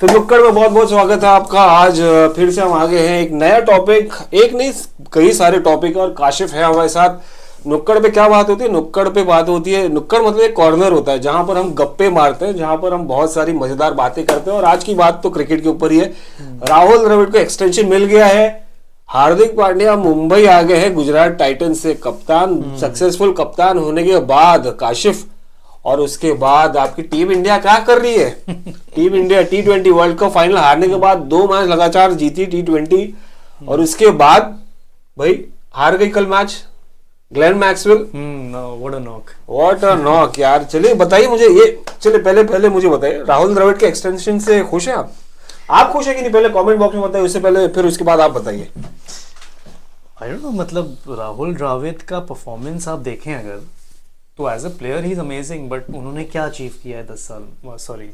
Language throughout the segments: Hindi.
तो नुक्कड़ में बहुत बहुत स्वागत है आपका। आज फिर से हम आगे हैं एक नया टॉपिक, एक नहीं कई सारे टॉपिक, और काशिफ है हमारे साथ। नुक्कड़ पे क्या बात होती है? नुक्कड़ पे बात होती है, नुक्कड़ मतलब एक कॉर्नर होता है जहां पर हम गप्पे मारते हैं, जहां पर हम बहुत सारी मजेदार बातें करते हैं। और आज की बात तो क्रिकेट के ऊपर ही है। राहुल द्रविड़ को एक्सटेंशन मिल गया है। हार्दिक पांड्या मुंबई आ गए हैं गुजरात टाइटंस से कप्तान, सक्सेसफुल कप्तान होने के बाद काशिफ। और उसके बाद आपकी टीम इंडिया क्या कर रही है? Team India T20 world cup final हारने के बाद 2 मैच लगातार जीती T20, और उसके बाद भाई हार गई कल match Glenn Maxwell. What a knock यार। चलिए बताइए मुझे ये, चलिए पहले मुझे बताइए, राहुल द्रविड़ के एक्सटेंशन से खुश हैं आप खुश हैं कि नहीं? पहले कमेंट बॉक्स में बताइए, उससे पहले फिर उसके बाद आप बताइए। आई डोंट नो, मतलब राहुल द्रविड़ का परफॉर्मेंस आप देखें अगर, तो as a player he is amazing, but उन्होंने क्या अचीव किया है 10 साल, sorry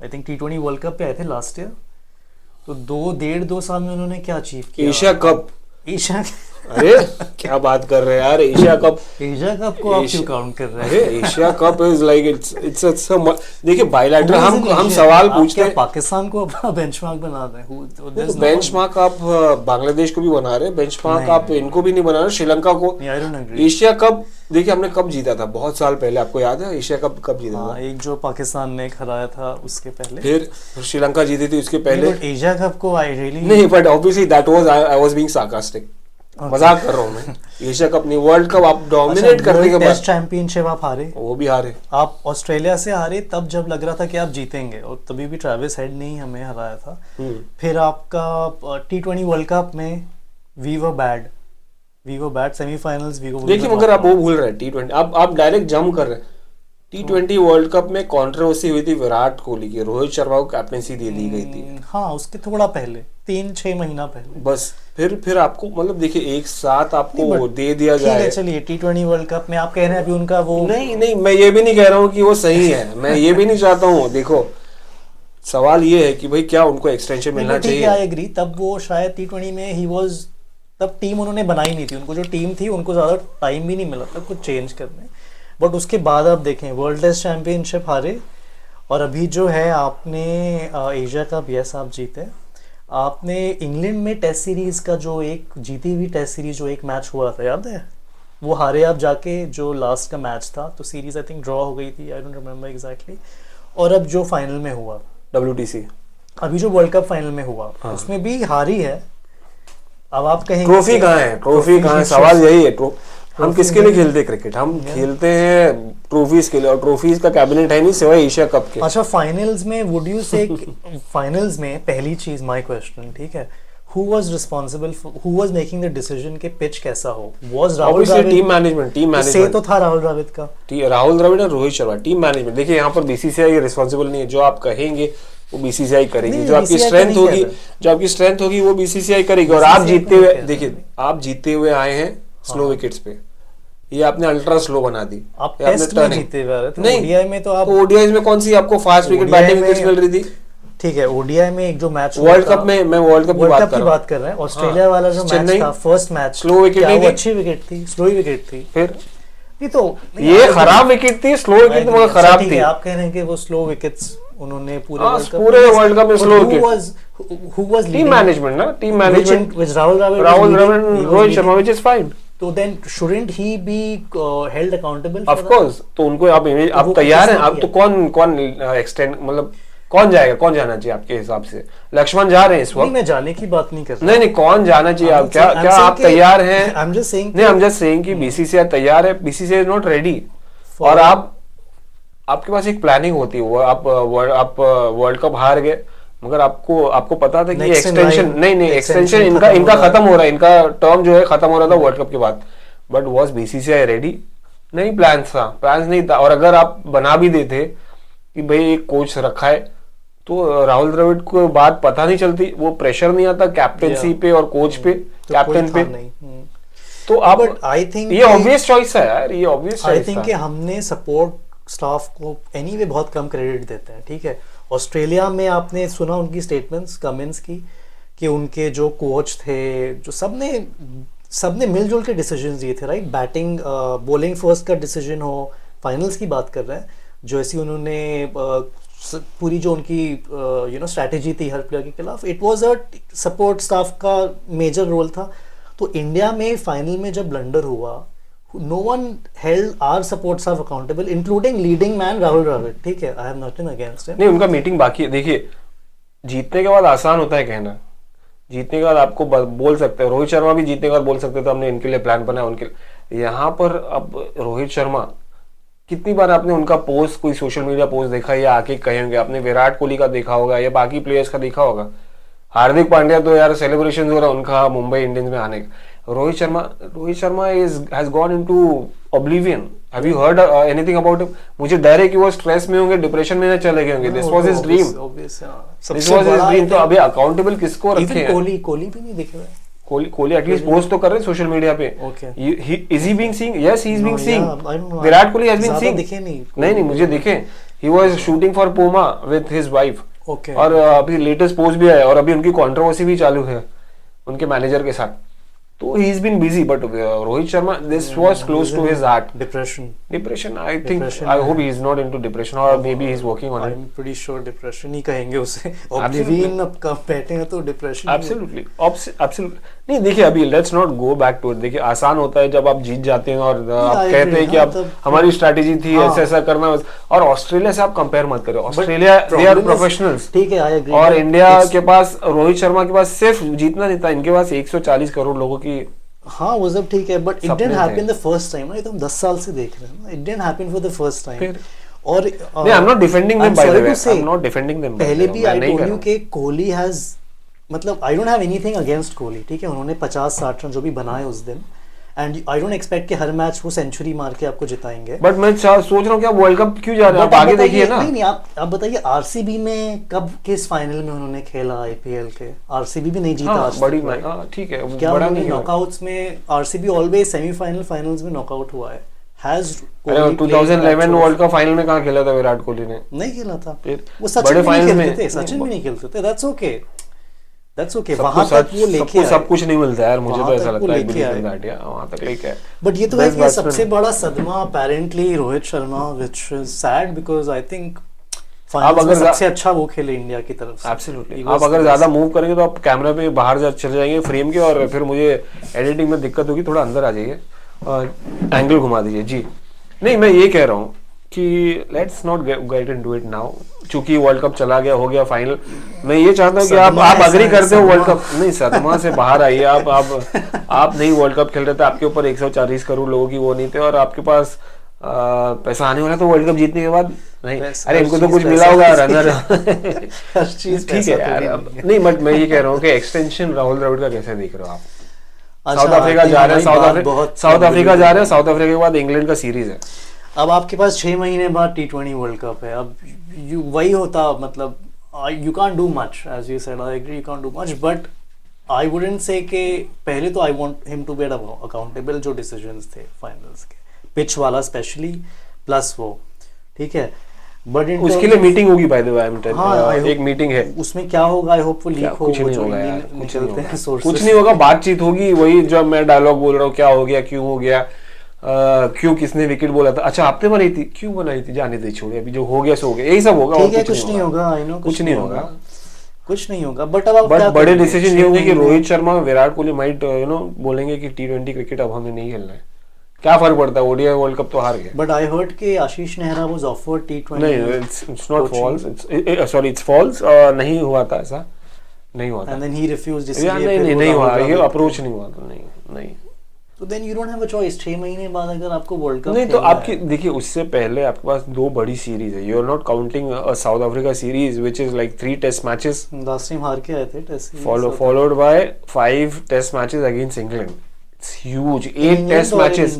I think T20 world cup पे आए थे लास्ट ईयर, तो 2 साल में उन्होंने क्या अचीव किया? Asia cup. एशिया अरे क्या बात कर रहे हैं यार, एशिया कप को आप क्यों काउंट कर रहे हैं? Asia cup is like it's देखिए बायलैटरल, हम सवाल पूछते हैं। पाकिस्तान को अपना बेंचमार्क बना रहे हैं, बेंचमार्क आप बांग्लादेश को भी बना रहे हैं, बेंचमार्क आप इनको भी नहीं बना रहे, श्रीलंका को। एशिया कप देखिए हमने कब जीता था, बहुत साल पहले, आपको याद है एशिया कप कब जीता था? एक जो पाकिस्तान ने हराया था उसके पहले, फिर श्रीलंका जीती थी उसके पहले। एशिया कप को आई रियली नहीं, but obviously that was I was being sarcastic, मजाक कर रहा हूँ मैं। एशिया कप नहीं, वर्ल्ड कप आप डोमिनेट करने के बाद टेस्ट चैंपियनशिप आप हारे, वो भी हारे, आप ऑस्ट्रेलिया से हारे तब जब लग रहा था कि आप जीतेंगे, और तभी भी ट्रेविस हेड ने ही हमें हराया था। फिर आपका T20 वर्ल्ड कप में we were bad semifinals we were. देखिए मगर आप वो भूल रहे हैं T20, आप डायरेक्ट जंप कर रहे हैं। T20 वर्ल्ड कप में कंट्रोवर्सी हुई थी विराट कोहली की, रोहित शर्मा को कैप्टनसी दे दी गई थी। हाँ, उसके थोड़ा पहले 3-6 महीना पहले बस। फिर आपको मतलब देखिए एक साथ आपको दे दिया जाए। चलिए T20 वर्ल्ड कप में आप कह रहे हैं अभी उनका वो नहीं, मैं ये भी नहीं कह रहा हूँ कि वो सही है, मैं ये भी नहीं चाहता हूँ। देखो सवाल ये है कि भाई क्या उनको एक्सटेंशन मिलना चाहिए? आई एग्री, तब वो शायद T20 में ही वाज, तब टीम उन्होंने बनाई नहीं थी, उनको जो टीम थी उनको ज्यादा टाइम भी नहीं मिला था कुछ चेंज करने। बट उसके बाद आप देखें वर्ल्ड टेस्ट चैंपियनशिप हारे, और अभी जो है आपने एशिया कप, यस आप जीते, आपने इंग्लैंड में टेस्ट सीरीज का जो एक जीती हुई टेस्ट सीरीज जो एक मैच हुआ था याद है, वो हारे आप जाके, जो लास्ट का मैच था, तो सीरीज आई थिंक ड्रॉ हो गई थी, आई डोंट रिमेम्बर एग्जैक्टली। और अब जो फाइनल में हुआ WTC, अभी जो वर्ल्ड कप फाइनल में हुआ, उसमें भी हारी है। अब आप कहेंगे ट्रॉफी कहाँ है? सवाल यही है। हम किसके लिए खेलते हैं क्रिकेट? हम खेलते हैं ट्रॉफीज के लिए, और ट्रॉफीज का कैबिनेट है नहीं सिवाय एशिया कप के। अच्छा, फाइनल्स में वुड यू से फाइनल्स में पहली चीज, माय क्वेश्चन, ठीक है, who was responsible for, who was making the decision कि पिच कैसा हो? was Rahul Dravid? Team management से तो था राहुल द्रविड़ का, राहुल द्रविड़ और रोहित शर्मा, टीम मैनेजमेंट। देखिए यहाँ पर BCCI रिस्पॉन्सिबल नहीं है, जो आप कहेंगे वो BCCI करेगी, जो आपकी स्ट्रेंथ होगी वो BCCI करेगी। और आप जीतते हुए, देखिए आप जीतते हुए आए हैं स्लो विकेट्स पे, ये आपने अल्ट्रा स्लो बना दी। आप टेस्ट में जीते हुए आ रहे थे, नहीं ओडीआई में तो आप, ओडीआई में कौन सी आपको फास्ट विकेट बैटिंग विकेट्स मिल रही थी? ठीक है, ओडीआई में एक जो मैच वर्ल्ड कप में, मैं वर्ल्ड कप की बात कर रहा हूं, ऑस्ट्रेलिया वाला जो मैच था, फर्स्ट मैच, स्लो विकेट नहीं थी, अच्छी विकेट थी, स्लो विकेट थी। फिर ये खराब विकेट थी, स्लो विकेट तो मगर खराब थी। आप कह रहे हैं कि वो स्लो विकेट्स उन्होंने पूरे वर्ल्ड कप में slow wicket, who was team management ना, team management with Rahul Dravid, Rohit Sharma, which is fine. तो then shouldn't he be held accountable? Of course, तो उनको आप तैयार हैं? आप तो कौन एक्सटेंड, मतलब कौन जाएगा, कौन जाना चाहिए आपके हिसाब से? लक्ष्मण जा रहे हैं इस वक्त। मैं जाने की बात नहीं कर रहा। नहीं, कौन जाना चाहिए? आप क्या आप तैयार हैं? I'm just saying नहीं, I'm just saying कि BCCI तैयार है, BCCI is not ready। और आपके पास एक प्लानिंग होती है, वो आप वर्ल्ड कप हार गए, मगर आपको पता था कि एक्सटेंशन नहीं एक्सटेंशन इनका खत्म हो रहा है, इनका टर्म जो है खत्म हो रहा था वर्ल्ड कप के बाद। But was BCCI ready? नहीं, प्लान्स नहीं था। और अगर आप बना भी देते कि भाई एक कोच रखा है, तो राहुल द्रविड़ को बात पता नहीं चलती, वो प्रेशर नहीं आता कैप्टेंसी पे और कोच पे, कैप्टन पे। तो अब आई थिंक ये ऑब्वियस चॉइस है यार, ये ऑब्वियस चॉइस है। आई थिंक कि हमने सपोर्ट स्टाफ को एनीवे बहुत कम क्रेडिट देते हैं, ठीक है। ऑस्ट्रेलिया में आपने सुना उनकी स्टेटमेंट्स, कमेंट्स की, कि उनके जो कोच थे, जो सबने मिलजुल के डिसीजन दिए थे, राइट। बैटिंग बॉलिंग फर्स्ट का डिसीजन हो, फाइनल्स की बात कर रहे हैं, जो ऐसी उन्होंने पूरी जो उनकी स्ट्रैटेजी थी हर प्लेयर के खिलाफ, it was a support staff का मेजर रोल था। तो इंडिया में फाइनल में जब ब्लंडर हुआ, no one held our support staff accountable including leading man Rahul Dravid. ठीक है, I have nothing against him. नहीं, उनका मीटिंग बाकी है। देखिए, जीतने के बाद आसान होता है कहना, जीतने के बाद आपको बोल सकते हैं। रोहित शर्मा भी जीतने के बाद बोल सकते थे हमने इनके लिए प्लान बनाया, उनके लिए। यहाँ पर अब रोहित शर्मा, कितनी बार आपने उनका पोस्ट, कोई सोशल मीडिया पोस्ट देखा या आके कहेंगे, आपने विराट कोहली का देखा होगा या बाकी प्लेयर्स का देखा होगा। हार्दिक पांड्या तो यार सेलिब्रेशन हो रहा है उनका मुंबई इंडियंस में आने का। Rohit Sharma has gone into oblivion. Have you heard anything about him? मुझे डर है कि वो स्ट्रेस में होंगे, डिप्रेशन में चले गए होंगे। This was his dream, this was his dream. तो अभी अकाउंटेबल किसको रखे हैं? कोहली भी नहीं दिख रहा है। कोहली एटलीस्ट पोस्ट तो कर रहे हैं सोशल मीडिया पे। Is he being seeing? Yes, he is being seeing. Virat Kohli has been seeing. दिखे नहीं, मुझे दिखे। He was shooting for Puma with his wife. और अभी लेटेस्ट पोस्ट भी आया और अभी उनकी कंट्रोवर्सी भी चालू है उनके मैनेजर के साथ। तो he is been busy, but Rohit Sharma, this was close to his heart. Depression I think, I hope he is not into depression, और may be he is working on it. I am pretty sure depression ही कहेंगे उसे। ऑब्लिवियन अब कब बैठे हैं तो डिप्रेशन। एब्सोल्युटली नहीं। देखिए, अभी let's not go back to it. देखिए, आसान होता है जब आप जीत जाते हैं और आप कहते हैं कि अब हमारी स्ट्रैटेजी थी ऐसा करना। और ऑस्ट्रेलिया से आप कंपेयर मत करो। Australia, they are professionals. ठीक है, आई एग्री। और इंडिया के पास, रोहित शर्मा के पास सिर्फ जीतना नहीं था, इनके पास 140 करोड़ लोगों की। हाँ, वो सब ठीक है, but it didn't happen the first time ना। ये तो हम 10 साल से देख रहे हैं ना। It didn't happen for the first time. और नहीं, I am not defending them, bye the way. I am not defending them. पहले भी आई टोल्ड यू कि कोहली हैज, मतलब I don't have anything against Kohli. ठीक है, उन्होंने 50-60 रन जो भी बनाए उस दिन, एंड आई डोंट एक्सपेक्ट कि हर मैच वो सेंचुरी मार के आपको जिताएंगे। बट मैं सोच रहा हूँ कि आप वर्ल्ड कप क्यों जा रहे हैं? आप आगे देखिए ना। नहीं, आप बताइए, आरसीबी में कब, किस फाइनल में उन्होंने खेला आईपीएल के? आरसीबी भी नहीं जीता आज बड़ी तक। ठीक है, क्या बड़ा उन्होंने नहीं नॉकआउट्स में? आरसीबी ऑलवेज सेमीफाइनल, फाइनल्स में नॉकआउट हुआ है। हैज 2011 वर्ल्ड कप फाइनल में कहाँ खेला था विराट कोहली ने? नहीं खेला था। वो सचिन भी नहीं खेलते थे। सचिन भी नहीं खेलते थे। That's okay, that's okay. वहां तक वो लेके सब कुछ नहीं मिलता यार, मुझे तो ऐसा लगता है वहां तक लेके आए। बट ये तो है कि सबसे बड़ा सदमा apparently Rohit Sharma, which is sad because I think final में सबसे अच्छा वो खेले इंडिया की तरफ से। एब्सोल्युटली। आप अगर ज्यादा मूव करेंगे तो आप कैमरा पे बाहर चले जाएंगे फ्रेम के, और फिर मुझे एडिटिंग में दिक्कत होगी। थोड़ा अंदर आ जाइए और एंगल घुमा दीजिए। जी नहीं, मैं ये कह रहा हूँ कि let's not get into it now. चूंकि वर्ल्ड कप चला गया, हो गया फाइनल। मैं ये चाहता हूँ कि आप अग्री करते हो वर्ल्ड कप नहीं, सदमा से बाहर आइए। आप नहीं वर्ल्ड कप खेल रहे थे, आपके ऊपर 140 करोड़ लोगों की वो नहीं थे, और आपके पास पैसा आने वाला तो वर्ल्ड कप जीतने के बाद नहीं। अरे इनको तो कुछ मिला होगा रनर। ठीक है यार, नहीं, बट मैं ये कह रहा हूँ कि एक्सटेंशन राहुल द्रविड़ का कैसे देख रहे हो आप? साउथ अफ्रीका जा रहे हैं, साउथ अफ्रीका जा रहे हैं, साउथ अफ्रीका के बाद इंग्लैंड का सीरीज है। अब आपके पास 6 महीने बाद T20 वर्ल्ड कप है। अब वही होता, मतलब you can't do much, as you said, I agree, you can't do much, but I wouldn't say कि पहले तो I want him to be accountable जो डिसीजंस थे फाइनल्स के, पिच वाला स्पेशली, प्लस वो, ठीक है। बट उसके लिए मीटिंग होगी by the way, I am telling, एक मीटिंग है। उसमें क्या होगा, आई होप वो लीक हो, कुछ नहीं होगा यार, कुछ नहीं होगा, बातचीत होगी। वही जब मैं डायलॉग बोल रहा हूँ, क्या हो गया, क्यों हो गया, क्यों किसने विकेट बोला था, अच्छा आपने बनाई थी, क्यों बनाई थी, जाने दे, छोड़े, अभी जो हो गया सो हो गया, यही सब होगा। ठीक है, कुछ नहीं होगा, आई नो, कुछ नहीं होगा, कुछ नहीं होगा। बट अब बड़े डिसीजन ये होंगे कि रोहित शर्मा, विराट कोहली माइट बोलेंगे कि T20 क्रिकेट अब हमें नहीं खेलना है। क्या फर्क पड़ता है, ओडीआई वर्ल्ड कप तो हार गए। बट आई हर्ड कि आशीष नेहरा वाज ऑफर्ड T20। नहीं, it's not false, sorry it's false, नहीं हुआ था ऐसा, नहीं हुआ था। एंड देन ही रिफ्यूज्ड, नहीं हुआ, ये अप्रोच नहीं हुआ था, नहीं। तो then you don't have a choice. 6 महीने बाद अगर आपको वर्ल्ड कप नहीं, तो आपकी देखिए, उससे पहले आपके पास 2 बड़ी सीरीज है। You are not counting South Africa series which is like 3 test matches, last time हार के आए थे test, followed by 5 test matches against England. It's huge. 8 test matches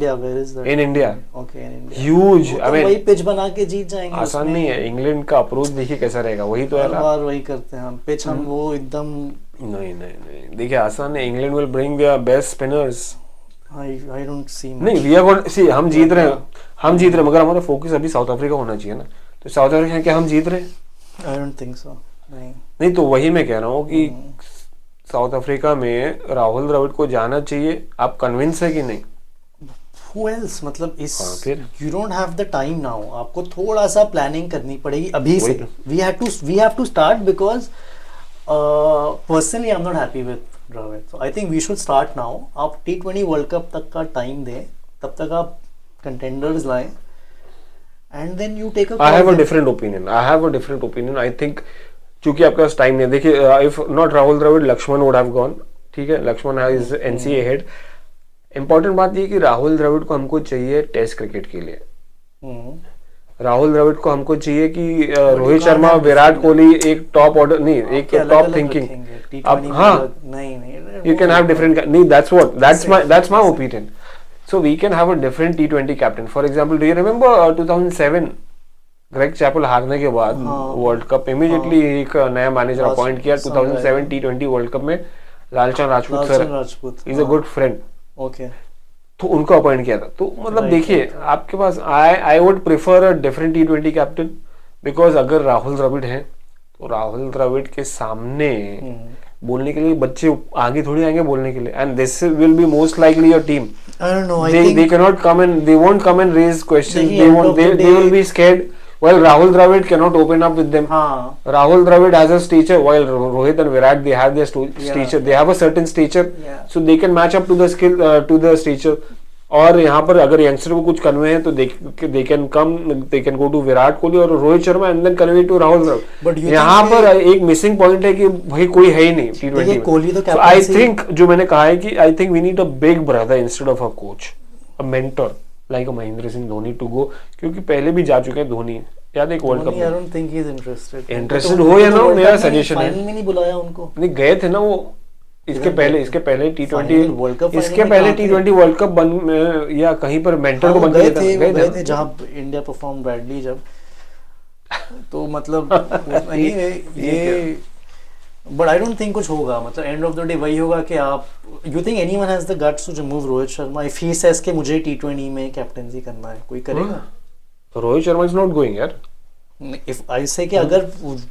in India. Okay, in India. Huge. I mean, वही पिच बना के जीत जाएंगे। आसान नहीं है। इंग्लैंड का अप्रोच देखिए कैसा रहेगा, वही तो है ना। बार वही करते हैं हम, पिच हम वो एकदम नहीं देखिए, आसान है। England will bring their best spinners. I don't see much. नहीं, we are going see, हम जीत रहे हैं, मगर हमारा फोकस अभी साउथ अफ्रीका होना चाहिए ना। तो साउथ अफ्रीका क्या हम जीत रहे हैं? I don't think so. नहीं, तो वही मैं कह रहा हूँ कि साउथ अफ्रीका में राहुल द्रविड़ को जाना चाहिए। आप कन्विंस है कि नहीं? Who else? मतलब इस फिर? you don't have the time now. आपको थोड़ा सा प्लानिंग करनी पड़ेगी अभी से. We have to start because personally I'm not happy with Dravid. So I think we should start now. आप T20 World Cup तक का टाइम दें, तब तक आप contenders लाएं, and then you take a call. I have a different opinion. I think चूंकि आपके पास टाइम नहीं है, देखिए if not Rahul Dravid, Lakshman would have gone. ठीक है, Lakshman is NCA head. Important बात ये कि राहुल द्रविड़ को हमको चाहिए टेस्ट क्रिकेट के लिए. राहुल द्रविड़ को हमको चाहिए कि रोहित शर्मा, विराट कोहली एक टॉप ऑर्डर नहीं, एक टॉप थिंकिंग. अब हाँ, यू कैन हैव डिफरेंट, नहीं that's my opinion. So we can have a different T20 captain. For example, do you remember 2007 Greg Chappell हारने के बाद वर्ल्ड कप इमीडिएटली एक नया मैनेजर अपॉइंट किया. 2007 T20 वर्ल्ड कप में Lalchand Rajput sir, is a good friend. Okay, तो उनको अपॉइंट किया था. तो मतलब देखिए आपके पास I would prefer a different T20 captain, because अगर राहुल द्रविड़ हैं तो राहुल द्रविड़ के सामने बोलने के लिए बच्चे आगे थोड़ी आएंगे बोलने के लिए. And this will be most likely your team. I don't know. They cannot come and they won't come and raise questions. They will be scared. While Rahul Dravid cannot open up with them. Rahul Dravid has a stature, while Rohit and Virat, they have their stature. They have a certain stature, so they can match up to the skill, to the stature. और यहाँ पर अगर यंगस्टर को कुछ कन्वे है तो they can come, they can go to Virat Kohli और Rohit Sharma and then convey to Rahul Dravid. यहाँ पर एक मिसिंग पॉइंट है कि भाई कोई है ही नहीं T20 में. So I think जो मैंने कहा है कि I think we need a big brother instead of a coach, a mentor. Like Mahendra Singh Dhoni to go, क्योंकि पहले भी जा चुके हैं धोनी, याद है एक वर्ल्ड कप में. I don't think he is interested हो या ना हो, मेरा सजेशन है. फाइनल में नहीं बुलाया उनको. नहीं गए थे ना वो, इसके पहले T20 वर्ल्ड कप, इसके पहले T20 वर्ल्ड कप बन या कहीं पर मेंटर को बन गए थे जहां इंडिया परफॉर्म बैडली जब. तो मतलब ये बट आई डोंट थिंक कुछ होगा. मतलब एंड ऑफ द डे वही होगा कि आप, you think anyone has the guts to remove Rohit Sharma if he says कि मुझे T20 में कैप्टेंसी करना है, कोई करेगा? Rohit Sharma is not going यार. इफ आई से कि अगर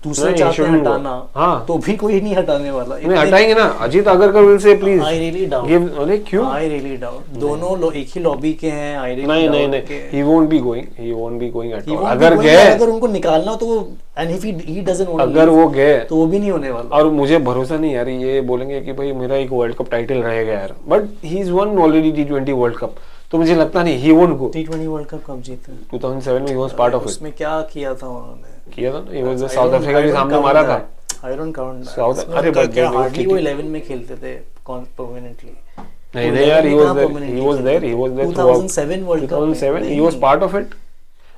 दूसरे चाहते हैं हटाना, हाँ, तो भी कोई नहीं हटाने वाला. नहीं हटाएंगे ना. Ajit Agarkar will say please. I really doubt. अरे क्यों? I really doubt. दोनों एक ही लॉबी के हैं. आई रियली नहीं, he won't be going at all. अगर गए, अगर उनको निकालना तो, and if he doesn't want, अगर वो गए तो वो भी नहीं होने वाला. और मुझे भरोसा नहीं यार, ये बोलेंगे कि भाई मेरा एक वर्ल्ड कप टाइटल रहेगा यार, but he is one already T20 world cup, तो मुझे लगता नहीं he won't go. T20 world cup कब जीते? 2007 में he was part of it. उसमें क्या किया था उन्होंने? किया था ना, ये वाज साउथ अफ्रीका के सामने मारा था. I don't count south. अरे बट हार्डली वो 11 में खेलते थे परमानेंटली. नहीं यार, he was there 2007 world cup. 2007 he was part of it.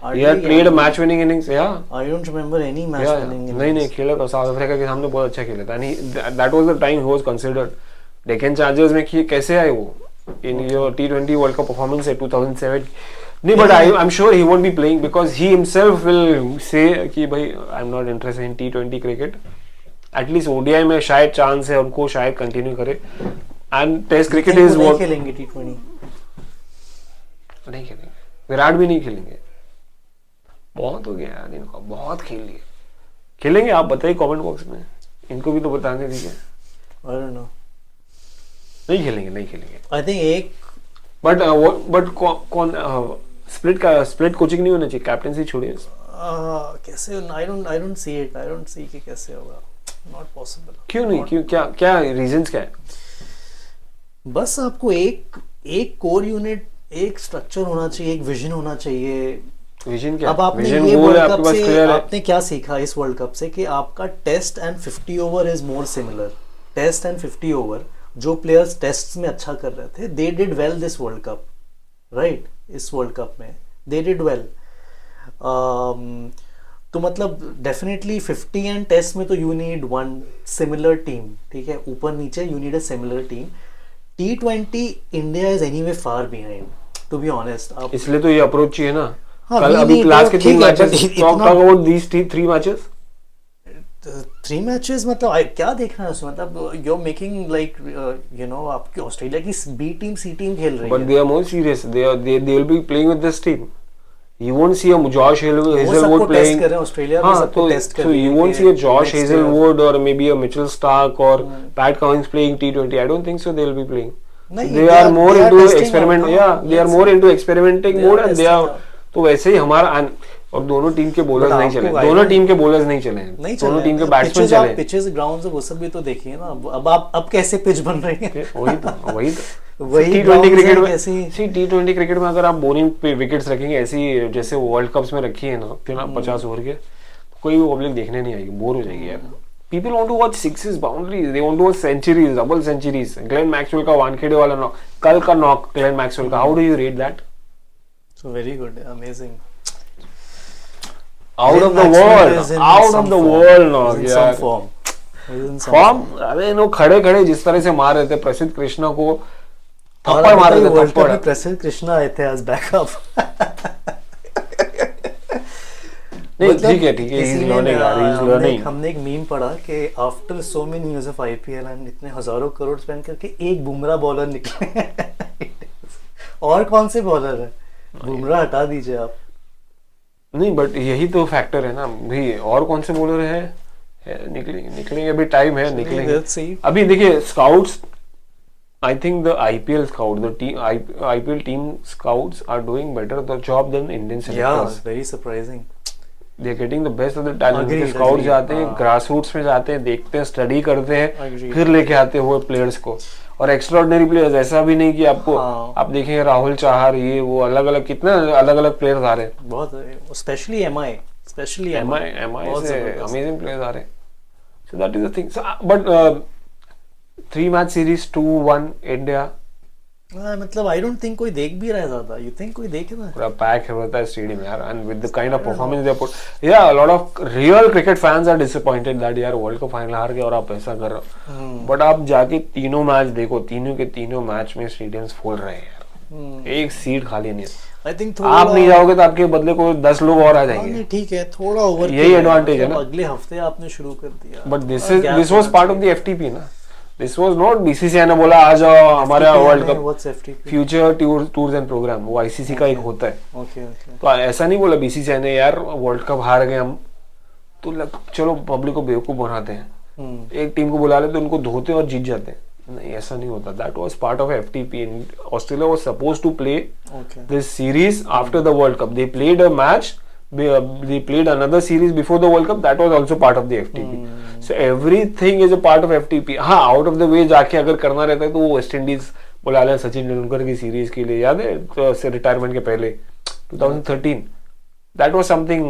He had played a match winning innings. Yeah, I don't remember any match winning innings. नहीं खेला था साउथ अफ्रीका के सामने, बहुत अच्छा खेला था. and that was the time he was considered. Deccan chargers में कैसे आए वो in your T20 World Cup performance at 2007? नहीं, but I'm sure he won't be playing because he himself will say कि भाई I'm not interested in T20 cricket. At least ODI में शायद चांस है उनको, शायद कंटिन्यू करे. And Test cricket is what. खेलेंगे T20? नहीं खेलेंगे. विराट भी नहीं खेलेंगे. बहुत हो गया यार इनको, बहुत खेल लिए. खेलेंगे? आप बताइए कमेंट बॉक्स में, इनको भी तो बताने दीजिए. I don't know. नहीं खेलेंगे. I think एक बट कौन स्प्लिट कोचिंग नहीं होना चाहिए, कैप्टेंसी छोड़िए. कैसे? I don't see it. I don't see कि कैसे होगा. Not possible. क्यों नहीं? क्यों? क्या रीजंस क्या है? बस आपको एक कोर यूनिट, एक स्ट्रक्चर होना चाहिए, एक विजन होना चाहिए. विजन क्या? अब आपने ये वर्ल्ड कप से आपने क्या सीखा इस वर्ल्ड कप से कि आपका test and 50 over is more similar. Test and 50 over, जो प्लेयर्स टेस्ट में अच्छा कर रहे थे, they did well this world cup, right? इस वर्ल्ड कप में दे डिड वेल. तो मतलब डेफिनेटली 50 एंड टेस्ट में तो you need one similar team, ठीक है? ऊपर नीचे you need a similar team. T20 India is anyway far behind, to be honest. इसलिए तो ये अप्रोच चाहिए ना. हाँ, कल अभी लास्ट के 3 matches, talk about these 3 matches. 3 matches मतलब क्या देखना है उसमें? मतलब you are making like you know, आपकी ऑस्ट्रेलिया की बी टीम सी टीम खेल रही है. But they are more serious. They will be playing with this team. You won't see a Josh Hazelwood playing. Australia में सबको टेस्ट कर. So you won't see a Josh Hazelwood or maybe a Mitchell Starc or Pat Cummins playing T20. I don't think so they will be playing. नहीं, they are more they are into testing experiment, out, yeah, हाँ, they are let's more see. into experimenting They are mode and they testing are, out. तो वैसे ही हमारा और दोनों टीम के बॉलर्स But नहीं आपको चले, I दोनों don't- टीम के बॉलर्स नहीं चले हैं, नहीं दोनों चले टीम के हैं। बैट्समैन Pitches आप चले। पिचेस ग्राउंड वो सब भी तो देखिए ना, अब कैसे पिच बन रही है। वही तो वही T20 grounds क्रिकेट हैं में कैसी- T20 क्रिकेट में अगर आप बोलिंग पे विकेट्स रखेंगे ऐसी जैसे वर्ल्ड कप्स में रखी है ना फिर आप 50 ओवर के, कोई भी पब्लिक देखने नहीं आएगी, बोर हो जाएगी यार। People want to watch sixes, boundaries, they want to watch centuries, double centuries. Glenn Maxwell का वानखेड़े वाला नॉक, कल का नॉक Glenn Maxwell का, how do you rate that? So very good, amazing. Out of the Maxwell world, is in out some of the form. world He's knock in यार। some form. He's in some form, form. अरे नो खड़े खड़े जिस तरह से मार रहे थे प्रसिद्ध कृष्णा को, और थप्पड़ मार अभी रहे तो थे, वर्ल्ड कप में थप्पड़। प्रसिद्ध कृष्णा आए थे as backup. नहीं मतलब ठीक है he is किसी ने learning यार, he is learning। हमने एक मीम पढ़ा कि after so many years of IPL and इतने हजारों करोड़ स्पेंड करके एक बुमराह बॉलर निकले। और कौन से बॉलर है, बुमराह हटा दीजिए आप। नहीं बट यही तो फैक्टर है ना भाई, और कौन से बॉलर है निकलेंगे अभी टाइम है, निकलेंगे। Let's see. अभी देखिए scouts, I think the IPL scout, the team IPL team scouts are doing better the job than Indian Yeah, selectors. very surprising. They are getting the best of the talent. Agreed, scout agreed, जाते हैं, हाँ। ग्रास रूट्स में जाते हैं, देखते हैं, स्टडी करते हैं, Agreed. फिर लेके आते हैं वो प्लेयर्स को। और एक्स्ट्राऑर्डिनरी प्लेयर्स, ऐसा भी नहीं कि आपको हाँ। आप देखेंगे राहुल चाहर ये वो अलग अलग कितने अलग अलग प्लेयर्स आ रहे हैं। बहुत स्पेशली एमआई MI से अमेजिंग प्लेयर्स आ रहे हैं। So that is the thing. But 3 match series 2-1 India, मतलब आई डोंट थिंक कोई देख भी रहा है ज्यादा। यू थिंक कोई देख रहा है? पूरा पैक रहता है स्टेडियम यार, and with the kind of performance they put, या a lot of real cricket fans are disappointed that यार वर्ल्ड कप फाइनल हार गए और आप ऐसा कर रहे हो। बट आप जाके तीनों मैच देखो, तीनों के तीनों मैच में स्टेडियम्स फुल रहे हैं यार, एक सीट खाली नहीं है। आई थिंक आप नहीं जाओगे तो आपके बदले को 10 लोग और आ जाएंगे। ठीक है, थोड़ा ओवर यही advantage है ना। अगले हफ्ते आपने शुरू कर दिया। But this was part of the FTP ना, दिस वाज नॉट बीसीसीआई ने बोला आ जाओ हमारा world cup what's FTP? Future tours and program, वो आईसीसी का एक होता है। Okay okay. तो ऐसा नहीं बोला बीसीसीआई ने यार वर्ल्ड कप हार गए हम तो चलो पब्लिक को बेवकूफ बनाते हैं, एक टीम को बुला लेते उनको धोते और जीत जाते हैं। नहीं, ऐसा नहीं होता। That was part of FTP. Australia was supposed to play okay. this series after the World Cup. They played a match, they played another series before the World Cup. That was also part of the FTP. So everything is a part of FTP. हाँ, out of the way जाके अगर करना रहता है तो वो वेस्ट इंडीज बुला लें सचिन तेंदुलकर की सीरीज के लिए, याद है तो रिटायरमेंट के पहले 2013. That was something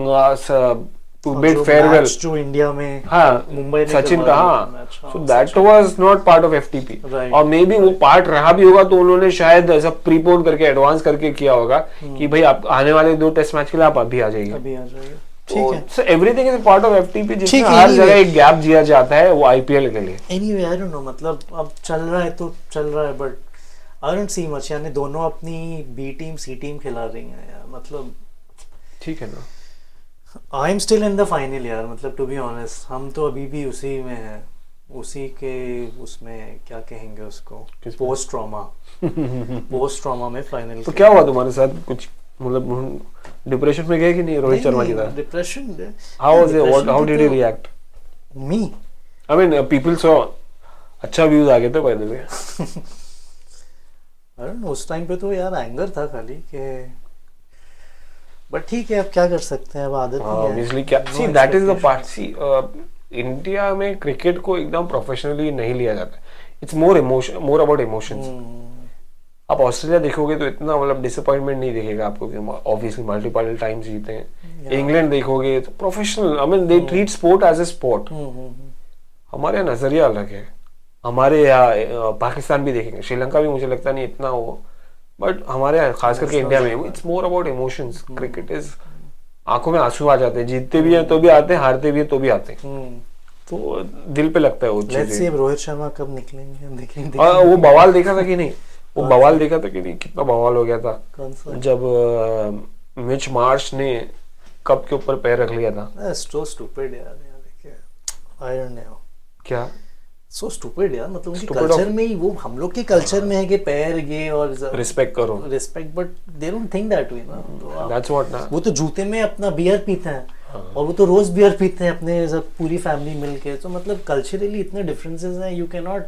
to bid farewell. जो इंडिया में हाँ, मुंबई ने सचिन का, करवा हाँ, दिया मैच, हाँ, so that was not part of FTP. Right. और मे बी वो पार्ट रहा भी होगा तो उन्होंने शायद ऐसा प्रीपोन करके एडवांस करके किया होगा कि भाई आप आने वाले 2 टेस्ट मैच के लिए आप अभी आ जाइए। अभी आ जाएगा। ठीक है। So everything is a part of FTP, जिसमें ठीक है, हर anyway. जगह एक गैप दिया जाता है वो आईपीएल के लिए। एनीवे आई डोंट नो, मतलब अब चल रहा है तो चल रहा है, but I don't see much. यानी दोनों अपनी बी टीम सी टीम खिला रही हैं यार, मतलब ठीक है ना। I am still in the final यार, मतलब टू बी ऑनेस्ट हम तो अभी भी उसी में हैं, उसी के उसमें क्या कहेंगे उसको, पोस्ट ट्रॉमा में फाइनल। तो क्या हुआ तुम्हारे साथ, कुछ मतलब डिप्रेशन में गए कि नहीं रोहित शर्मा की तरह? Depression how did you react? Me I mean people saw अच्छा व्यूज आ गए थे bye the way. I don't know, उस टाइम पे तो यार एंगर था खाली के, बट ठीक है अब क्या कर सकते हैं, अब आदत ही है। ऑब्वियसली क्या, see that is the part. See India में क्रिकेट को एकदम प्रोफेशनली नहीं लिया जाता, it's more more about emotions. आप ऑस्ट्रेलिया देखोगे तो इतना मतलब डिसअपॉइंटमेंट नहीं दिखेगा आपको, ऑब्वियसली मल्टीपल टाइम्स जीते हैं। इंग्लैंड देखोगे तो professional, I mean they treat sport as a sport. हमारे यहाँ नजरिया अलग है। हमारे यहाँ पाकिस्तान भी देखेंगे, श्रीलंका भी मुझे लगता नहीं इतना हो, बट हमारे यहाँ खास करके इंडिया में it's more about emotions. Cricket is आंखों में आंसू आ जाते हैं, जीतते भी हैं तो भी आते हैं, हारते भी हैं तो भी आते हैं, तो दिल पे लगता है वो लेट्स सी चीजें। अब रोहित शर्मा कब निकलेंगे, देखेंगे। वो बवाल देखा था कि नहीं? वो बवाल देखा था कि नहीं? कितना बवाल हो गया था कौन सा? जब मिच मार्श ने कप के ऊपर पैर रख लिया था। सो स्टूपिड यार, देखिए आई डोंट नो क्या सो स्टूपिड यार, मतलब उनके Stupid कल्चर में ही, वो हम लोग के कल्चर में है कि पैर ये और रिस्पेक्ट करो, respect, but they don't think that way ना। तो दैट्स व्हाट ना। वो तो जूते में अपना बियर पीते हैं और वो तो रोज बियर पीते हैं अपने सब पूरी फैमिली मिलके, तो मतलब कल्चरली इतने डिफरेंसेस हैं, यू कैन नॉट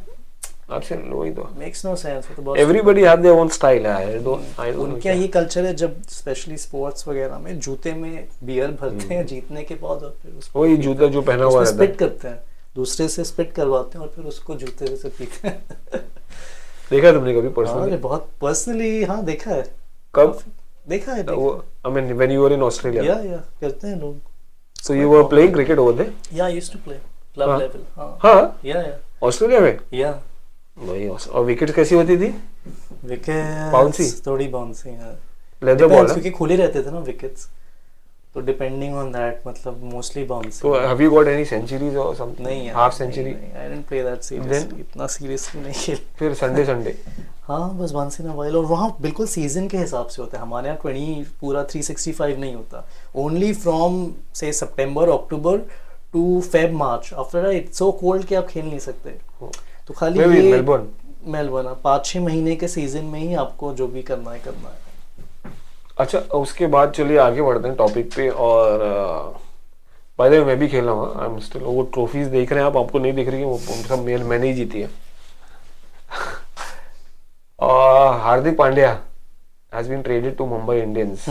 Absolutely, वही तो. Makes no sense. वो तो बहुत Everybody have their own style. I don't know उनका क्या. ये कल्चर है जब स्पेशली स्पोर्ट्स वगैरह में जूते में बियर भरते हैं जीतने के बाद और फिर उसको वही जूता जो पहना हुआ रहता स्पिट है. करते हैं, दूसरे से स्पिट करवाते हैं और फिर उसको जूते से पीते हैं. देखा है तुमने कभी हाँ, पर्सनली? अरे बहुत पर्सनली हाँ देखा है. कब? देखा है. वो I mean when you were in Australia. या करते हैं लोग. So you were playing cricket over there? या I used to play club हाँ. लेवल. हाँ हाँ. या ऑस्ट्रेलिया में? या वही. और विकेट्स कैसी होती थी? Wicket Bouncy? थोड़ी बाउंसी है. Leather ball. क्योंकि खुले रहते थे ना विकेट्स, तो डिपेंडिंग ऑन दैट मतलब mostly bouncy. So have you got any centuries or something? नहीं यार, Half century? I didn't play that seriously. इतना सीरियसली नहीं खेल. फिर संडे. हाँ बस वंस इन अ व्हाइल. और वहाँ बिल्कुल सीजन के हिसाब से होता है. हमारे यहाँ 20 पूरा 365 नहीं होता. ओनली फ्रॉम से सितंबर अक्टूबर to Feb March. After that it's so cold कि आप खेल नहीं सकते. तो खाली Maybe ये मेलबर्न. 5-6 महीने के सीजन में ही आपको जो भी करना है. अच्छा, उसके बाद चलिए आगे बढ़ते हैं टॉपिक पे. और बाय द वे मैं भी खेल रहा हूँ. I am still. वो ट्रॉफीज देख रहे हैं आप, आपको नहीं दिख रही है वो सब मैंने ही जीती है. और Hardik Pandya has been traded to Mumbai Indians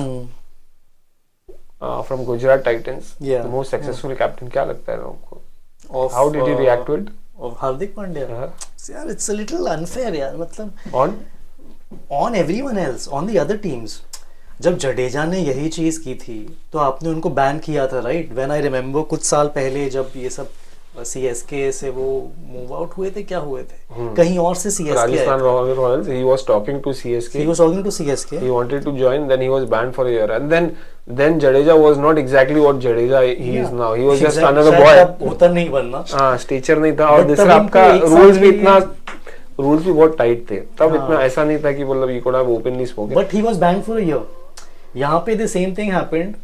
from Gujarat Titans. Yeah. The most successful captain. क्या लगता है आपको? Of, how did you react to it? of Hardik Pandya. यार इट्स अ लिटिल अनफेयर यार. मतलब on everyone else, on the other teams. जब जडेजा ने यही चीज की थी तो आपने उनको बैन किया था, राइट? व्हेन आई रिमेम्बर कुछ साल पहले जब ये सब सीएसके से वो मूव आउट हुए थे, क्या हुए थे कहीं और से CSK. Rajasthan Royals. He was talking to CSK. He was talking to CSK. He wanted to join, then he was banned for a year, and then Jadeja was not exactly what Jadeja he is now. He was just another boy. होता नहीं बनना. हाँ, स्टेचर नहीं था. और But दूसरा तब आपका इनको एक रूल्स साल भी के इतना रूल्स भी बहुत टाइट थे तब. हाँ. इतना ऐसा नहीं था कि मतलब you could have openly spoken. But he was banned for a year. यहाँ पे the same thing happened.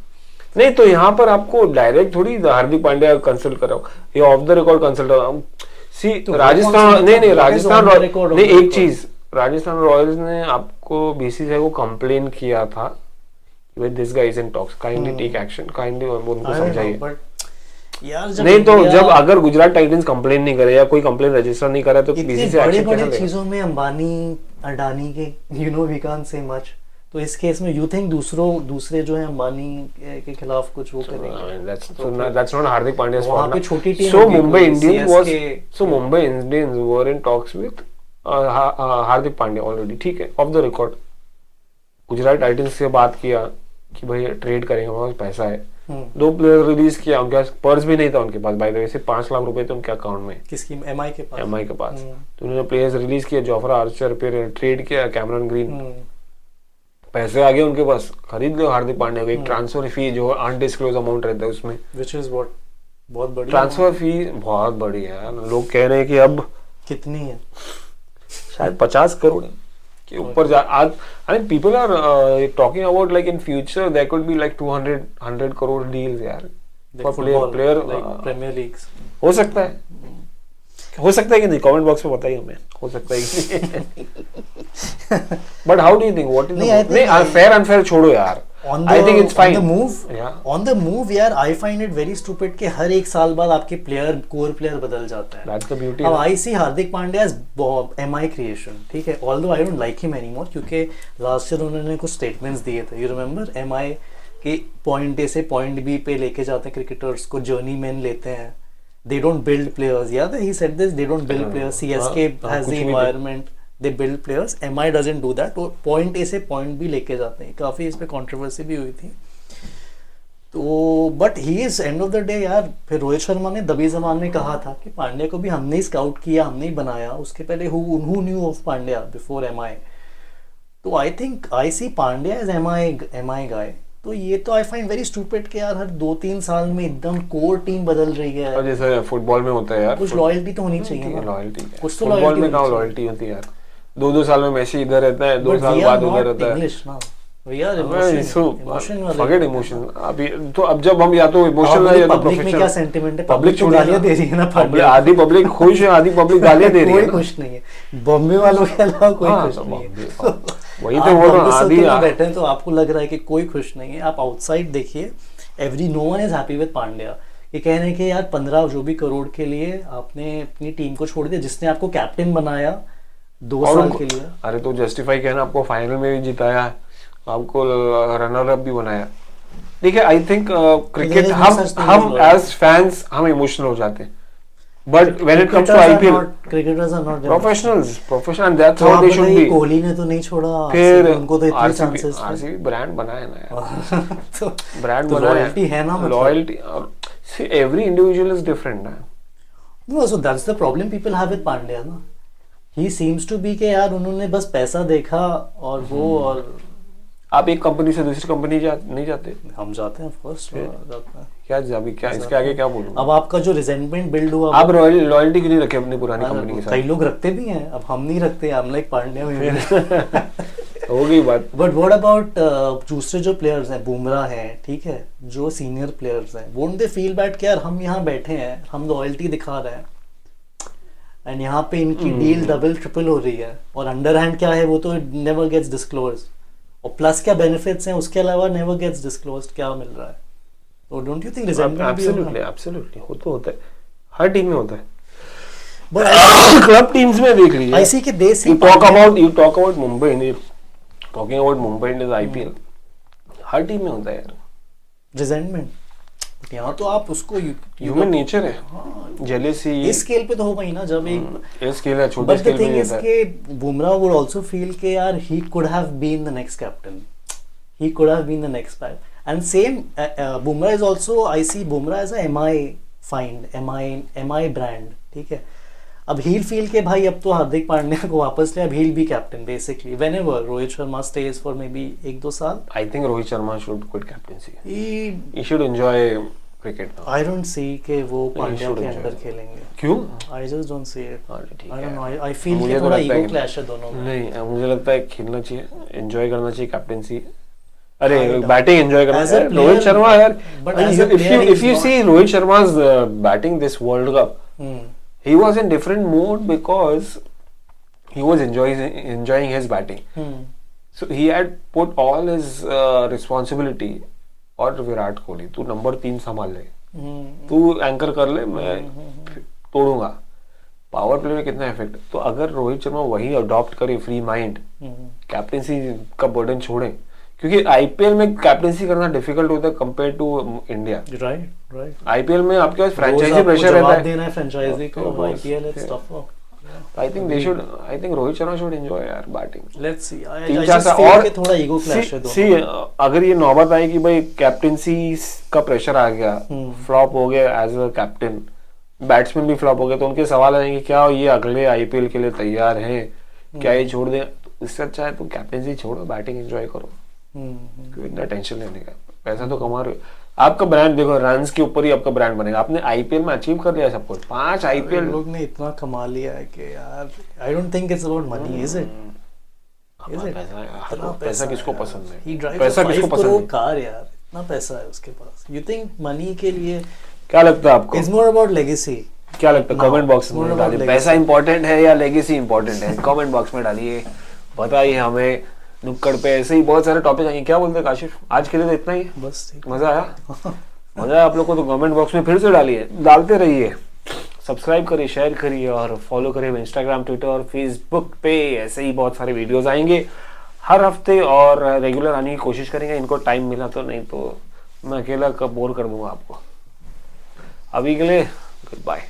नहीं तो यहाँ पर आपको डायरेक्ट थोड़ी हार्दिक पांड्या कंसल्ट कराओ. ये ऑफ द रिकॉर्ड कंसल्ट कराओ. सी राजस्थान नहीं राजस्थान रॉयल्स नहीं. एक चीज, राजस्थान रॉयल्स ने आपको बीसीसीआई को कंप्लेन किया था with this guy is in talks, kindly take action, kindly उनको समझाइए. यार नहीं तो जब अगर गुजरात टाइटंस कंप्लेन नहीं करे या कोई कंप्लेन रजिस्टर नहीं करे तो बीसीसीआई एक्शन कैसे लेगा? चीजों में अंबानी अडानी के वी कांट से मच. तो इस केस में यू थिंक दूसरे जो है अंबानी के खिलाफ कुछ वो करेंगे? That's not Hardik Pandya's वहाँ fault. पे छोटी टीम So होगी, Mumbai कोई Indians CSK Mumbai Indians were in talks with Hardik Pandya already. ठीक है, of the record. Gujarat Titans से बात किया कि भाई ट्रेड करेंगे, हमारे पास पैसा है. 2 प्लेयर रिलीज किया. उनके पास पर्स भी नहीं था उनके पास. बाय द वे, सिर्फ 5 लाख रुपए थे उनके अकाउंट में. किसकी? एमआई के पास. एमआई के पास. तो उन्होंने प्लेयर्स रिलीज किया. जोफ्रा आर्चर, फिर ट्रेड किया कैमरन ग्रीन. पैसे आ गए उनके पास, खरीद लो हार्दिक पांड्या को. एक ट्रांसफर फी जो अनडिस्क्लोज अमाउंट रहता है उसमें, व्हिच इज व्हाट बहुत बड़ी ट्रांसफर फी बहुत बड़ी है. लोग कह रहे हैं कि अब कितनी है? शायद 50 करोड़ के ऊपर जा. आज I mean people are talking about like in future there could be like 200 crore deals यार फॉर प्लेयर प्रीमियर लीग्स. हो सकता है. हो सकता है कि नहीं, कमेंट बॉक्स में बताइए हमें. हो सकता है कि but how do you think what is नहीं फेयर अनफेयर छोड़ो यार. I think it's fine. On the move यार, I find it very stupid कि हर एक साल बाद आपके कोर प्लेयर बदल जाता है. That's the beauty. अब I see Hardik Pandya as MI creation, ठीक है. Although I don't like him anymore क्योंकि लास्ट ईयर उन्होंने कुछ स्टेटमेंट्स दिए थे. You remember MI के पॉइंट ए से पॉइंट बी पे लेके जाते हैं क्रिकेटर्स को, जर्नी मैन लेते हैं. They don't build players. Yeah, he said this. They don't build players. CSK has the environment. They build players. MI doesn't do that. तो पॉइंट ए से पॉइंट बी लेके जाते हैं. काफी इस पे कंट्रोवर्सी भी हुई थी. तो but he is end of the day यार. फिर रोहित शर्मा ने दबी जमान में कहा था कि पांड्या को भी हमने ही स्काउट किया, हमने ही बनाया. उसके पहले who knew of Pandya before MI? तो I think I see Pandya as MI guy. तो ये तो आई फाइंड वेरी स्टूपिड कि यार हर 2-3 साल में एकदम कोर टीम बदल रही है. और जैसे फुटबॉल में होता है यार, कुछ लॉयल्टी तो होनी चाहिए ना. लॉयल्टी कुछ तो फुटबॉल में कहाँ लॉयल्टी होती है यार. 2-2 साल में मेसी इधर रहता है, 2 साल बाद उधर रहता है. इंग्लिश ना we are emotion वाले. Forget emotion. अभी तो अब जब हम या तो इमोशनल है या तो पब्लिक में क्या प्रोफेशनल. सेंटिमेंट है? पब्लिक तो गालियां दे रही है ना. पांड्या आधी पब्लिक खुश है, आधी पब्लिक गालियां दे रही है. कोई खुश नहीं है. बॉम्बे वालों के अलावा कोई खुश नहीं है. वही तो बोल रहा हूं. आधी बैठे हैं तो आपको लग रहा है कि कोई खुश नहीं है. आप आउटसाइड देखिए, no one is happy with Pandya. ये कह रहे हैं कि यार 15 जो भी करोड़ के लिए आपने अपनी टीम को छोड़ दिया, जिसने आपको कैप्टन बनाया 2 साल के लिए। अरे तो जस्टिफाई कहना, आपको फाइनल में भी जिताया, आपको रनर अप भी बनाया। ठीक है, आई थिंक क्रिकेट हम एज फैंस हम इमोशनल हो जाते हैं, but when it comes to IPL cricketers are not professional that's how they should be. Kohli ने तो नहीं छोड़ा, फिर उनको तो इतने चांसेस थे। आरसीबी ब्रांड बनाया ना यार, तो ब्रांड तो बनाया, लॉयल्टी है ना, मतलब loyalty, every individual is different ना। No, so that's the problem people have with Pandya ना। ही सीम्स टू बी के यार उन्होंने बस पैसा देखा और वो, और आप एक कंपनी से दूसरी कंपनी नहीं जाते? हम जाते हैं, फर्स्ट जाते हैं। क्या अभी क्या इसके आगे क्या बोलूं? अब आपका जो रिजेंटमेंट बिल्ड हुआ, आप लॉयल्टी क्यों नहीं रखे अपनी पुरानी कंपनी के साथ? कई लोग रखते भी हैं, अब हम नहीं रखते, हम लाइक पांड्या में हो गई बात। बट व्हाट अबाउट दूसरे जो प्लेयर्स हैं, बुमराह हैं, ठीक है, जो सीनियर प्लेयर्स हैं, वोंट दे फील बैड कि यार हम यहाँ बैठे हैं, हम लॉयल्टी दिखा रहे हैं एंड यहाँ पे इनकी डील डबल ट्रिपल हो रही है, और अंडर हैंड क्या है वो तो नेवर गेट्स डिस्क्लोज्ड, और प्लस क्या बेनिफिट्स हैं उसके अलावा नेवर गेट्स डिस्क्लोज्ड, क्या मिल रहा है? तो डोंट यू थिंक रिजेंटमेंट भी होगा? एब्सोल्युटली होता है, हर टीम में होता है, बट क्लब टीम्स में देख लीजिए। आई सी के they see you talk about Mumbai, talking about Mumbai Indians IPL, हर टीम में होता है यार रिजेंटमेंट। यहाँ तो आप उसको ह्यूमन नेचर है, जेलेसी इस स्केल पे तो होगा ही ना, जब एक इस स्केल है, छोटे स्केल पे होता है। बुमराह वुड आल्सो फील के यार he could have been the next captain, he could have been the next guy, and same Bumrah is also, I see Bumrah as a MI find, MI brand, ठीक है। अब he'll feel के भाई अब तो हार्दिक पांड्या को वापस ले, अब he'll be captain basically whenever Rohit Sharma stays for maybe 1-2 साल। I think Rohit Sharma should quit captaincy, he should enjoy cricket now। I don't see के वो पांड्या के अंदर खेलेंगे। क्यों? I just don't see it। I don't know, I feel मुझे कि तो थोड़ा लगता है ego clash है दोनों में। नहीं, मुझे लगता है खेलना चाहिए, एंजॉय करना चाहिए कैप्टेंसी। अरे बैटिंग एंजॉय करना है, रोहित शर्मा यार, if you see Rohit Sharma's batting this World Cup, he was in different mode because he was enjoying his batting, so he had put all his responsibility, और विराट कोहली तू नंबर 3 संभाल ले, तू एंकर कर ले, मैं तोड़ूंगा। पावर प्ले में कितना इफेक्ट, तो अगर रोहित शर्मा वही अडॉप्ट करे, फ्री माइंड, कैप्टेंसी का बर्डन छोड़े, क्योंकि आईपीएल में कैप्टेंसी करना डिफिकल्ट होता है compare to India. Right. IPL में आपके पास फ्रेंचाइजी प्रेशर रहता है, देना है फ्रेंचाइजी को, IPL it's tough. I think Rohit Sharma should enjoy यार batting. Let's see, I 3-4 just साल फील और के थोड़ा ईगो क्लैश है सी, अगर ये नौबत आई कि भाई कैप्टेंसी का प्रेशर आ गया, फ्लॉप हो गया एज अ कैप्टन, बैट्समैन भी फ्लॉप हो गया, तो उनके सवाल आएंगे क्या ये अगले आईपीएल के लिए तैयार हैं, क्या ये छोड़ दें? इससे अच्छा है तो कैप्टेंसी छोड़ो, बैटिंग एंजॉय करो, इतना टेंशन लेने का, पैसा तो कमा रहे हो। आपका ब्रांड देखो, रन्स के ऊपर ही आपका ब्रांड बनेगा। आपने आईपीएल में अचीव कर लिया सब कुछ, 5 आईपीएल लोग ने इतना कमा लिया है कि यार I don't think it's about money, is it? पैसा किसको पसंद है? ही ड्राइव्स पैसा किसको पसंद है? कार यार, इतना पैसा है उसके पास। यू थिंक मनी के लिए क्या लगता है आपको? It's more about legacy. क्या लगता है? कमेंट बॉक्स में डालिए, पैसा इंपॉर्टेंट है या लेगेसी इंपॉर्टेंट है? कमेंट बॉक्स में डालिए, बताइए हमें। नुक्कड़ पे ऐसे ही बहुत सारे टॉपिक आएंगे। क्या बोलते हैं काशिफ, आज के लिए तो इतना ही, बस मजा आया? मजा आया आप लोग को तो कमेंट बॉक्स में फिर से डालिए, डालते रहिए, सब्सक्राइब करिए, शेयर करिए और फॉलो करिए इंस्टाग्राम, ट्विटर और फेसबुक पे। ऐसे ही बहुत सारे वीडियोस आएंगे हर हफ्ते और रेगुलर आने की कोशिश करेंगे। इनको टाइम मिला तो, नहीं तो मैं अकेला कब बोर कर दूंगा आपको। अभी के लिए गुड बाय।